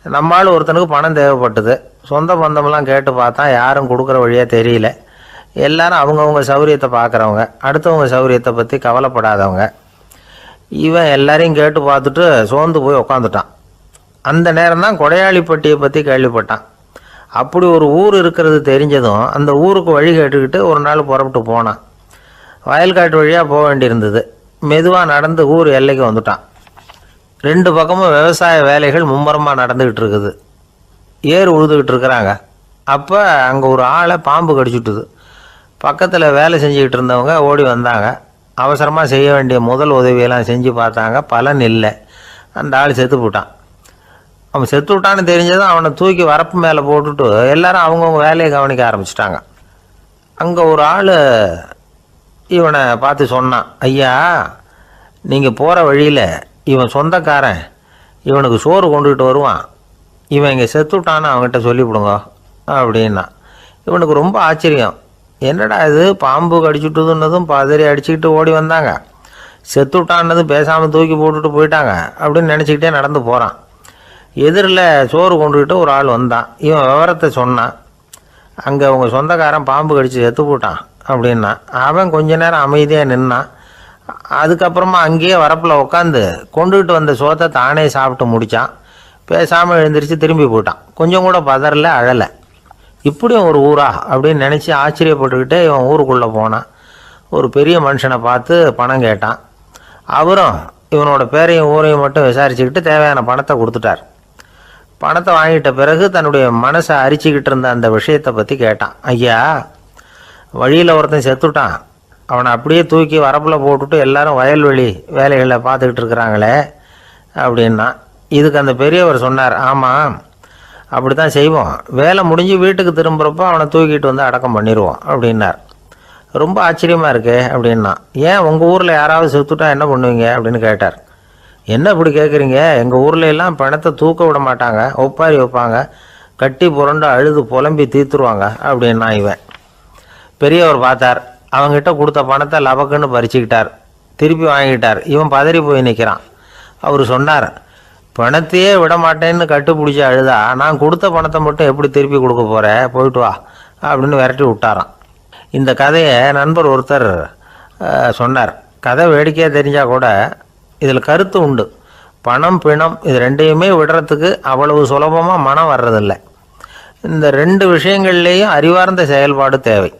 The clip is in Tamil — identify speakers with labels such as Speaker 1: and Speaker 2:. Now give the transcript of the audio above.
Speaker 1: நம்மளால் ஒருத்தனுக்கு பணம் தேவைப்பட்டது. சொந்த பந்தமெல்லாம் கேட்டு பார்த்தா யாரும் கொடுக்குற வழியாக தெரியல. எல்லாரும் அவங்கவுங்க சௌரியத்தை பார்க்குறவங்க, அடுத்தவங்க சௌரியத்தை பற்றி கவலைப்படாதவங்க. இவன் எல்லாரையும் கேட்டு பார்த்துட்டு சோர்ந்து போய் உக்காந்துட்டான். அந்த நேரம் தான் கொடையாளிப்பட்டியை பற்றி கேள்விப்பட்டான். அப்படி ஒரு ஊர் இருக்கிறது தெரிஞ்சதும் அந்த ஊருக்கு வழி கேட்டுக்கிட்டு ஒரு நாள் புறப்பட்டு போனான். வயல்காட்டு வழியாக போக வேண்டியிருந்தது. மெதுவாக நடந்து ஊர் எல்லைக்கு வந்துட்டான். 2 பக்கமும் விவசாய வேலைகள் மும்முரமாக நடந்துக்கிட்டு இருக்குது. ஏர் உழுதுகிட்டு இருக்கிறாங்க. அப்போ அங்கே ஒரு ஆளை பாம்பு கடிச்சுட்டுது. பக்கத்தில் வேலை செஞ்சுக்கிட்டு இருந்தவங்க ஓடி வந்தாங்க. அவசரமாக செய்ய வேண்டிய முதல் உதவியெல்லாம் செஞ்சு பார்த்தாங்க. பலன் இல்லை. அந்த ஆள் செத்து போட்டான். அவன் செத்து விட்டான்னு தெரிஞ்சதும் அவனை தூக்கி வரப்பு மேலே போட்டுட்டு எல்லாரும் அவங்கவுங்க வேலையை கவனிக்க ஆரம்பிச்சிட்டாங்க. அங்கே ஒரு ஆள் இவனை பார்த்து சொன்னான், ஐயா, நீங்கள் போகிற வழியில் இவன் சொந்தக்காரன் இவனுக்கு சோறு கொண்டுகிட்டு வருவான். இவன் இங்கே செத்துட்டான்னு அவங்ககிட்ட சொல்லிவிடுங்க அப்படின்னா. இவனுக்கு ரொம்ப ஆச்சரியம். என்னடா இது, பாம்பு கடிச்சுட்டுதுன்னதும் பதறி அடிச்சுக்கிட்டு ஓடி வந்தாங்க, செத்துட்டான்னதும் பேசாமல் தூக்கி போட்டுட்டு போயிட்டாங்க அப்படின்னு நினச்சிக்கிட்டே நடந்து போகிறான். எதிரில் சோறு கொண்டுக்கிட்டு ஒரு ஆள் வந்தான். இவன் விவரத்தை சொன்னான். அங்கே அவங்க சொந்தக்காரன் பாம்பு கடிச்சு செத்து போட்டான் அப்படின்னா. அவன் கொஞ்ச நேரம் அமைதியாக நின்னான். அதுக்கப்புறமா அங்கேயே வரப்பில் உட்காந்து கொண்டுகிட்டு வந்த சோத்தை தானே சாப்பிட்டு முடித்தான். பேசாமல் எழுந்திரிச்சு திரும்பி போயிட்டான். கொஞ்சம் கூட பதறல, அழலை. இப்படியும் ஒரு ஊரா அப்படின்னு நினச்சி ஆச்சரியப்பட்டுக்கிட்டே இவன் ஊருக்குள்ளே போனான். ஒரு பெரிய மனுஷனை பார்த்து பணம் கேட்டான். அவரும் இவனோட பேரையும் ஊரையும் மட்டும் விசாரிச்சுக்கிட்டு தேவையான பணத்தை கொடுத்துட்டார். பணத்தை வாங்கிட்ட பிறகு தன்னுடைய மனசை அரிச்சிக்கிட்டு இருந்த அந்த விஷயத்தை பற்றி கேட்டான். ஐயா, வழியில் ஒருத்தன் செத்துட்டான், அவனை அப்படியே தூக்கி வரப்பில் போட்டுட்டு எல்லாரும் வயல்வெளி வேலைகளை பார்த்துக்கிட்டு இருக்கிறாங்களே அப்படின்னா. இதுக்கு அந்த பெரியவர் சொன்னார், ஆமாம், அப்படி தான் செய்வோம். வேலை முடிஞ்சு வீட்டுக்கு திரும்புகிறப்போ அவனை தூக்கிட்டு வந்து அடக்கம் பண்ணிடுவோம் அப்படின்னார். ரொம்ப ஆச்சரியமாக இருக்கே அப்படின்னா. ஏன் உங்கள் ஊரில் யாராவது செத்துட்டா என்ன பண்ணுவீங்க அப்படின்னு கேட்டார். என்ன இப்படி கேட்குறீங்க, எங்கள் ஊரில் எல்லாம் பணத்தை தூக்க விட மாட்டாங்க, ஒப்பாரி வைப்பாங்க, கட்டி புரண்டு அழுது புலம்பி தீர்த்துருவாங்க அப்படின்னா. இவன் பெரியவர் பார்த்தார். அவங்ககிட்ட கொடுத்த பணத்தை லபக்குன்னு பறிச்சுக்கிட்டார். திருப்பி வாங்கிட்டார். இவன் பதறி போய் நிற்கிறான். அவர் சொன்னார், பணத்தையே விட மாட்டேன்னு கட்டுப்பிடிச்சி அழுதா நான் கொடுத்த பணத்தை மட்டும் எப்படி திருப்பி கொடுக்க போகிறேன், போயிட்டு வா அப்படின்னு விரட்டி விட்டாராம். இந்த கதையை நண்பர் ஒருத்தர் சொன்னார். கதை வேடிக்கையாக தெரிஞ்சால் கூட இதில் கருத்து உண்டு. பணம் பிணம் இது ரெண்டையுமே விடுறதுக்கு அவ்வளவு சுலபமாக மனம் வர்றதில்லை. இந்த 2 விஷயங்கள்லேயும் அறிவார்ந்த செயல்பாடு தேவை.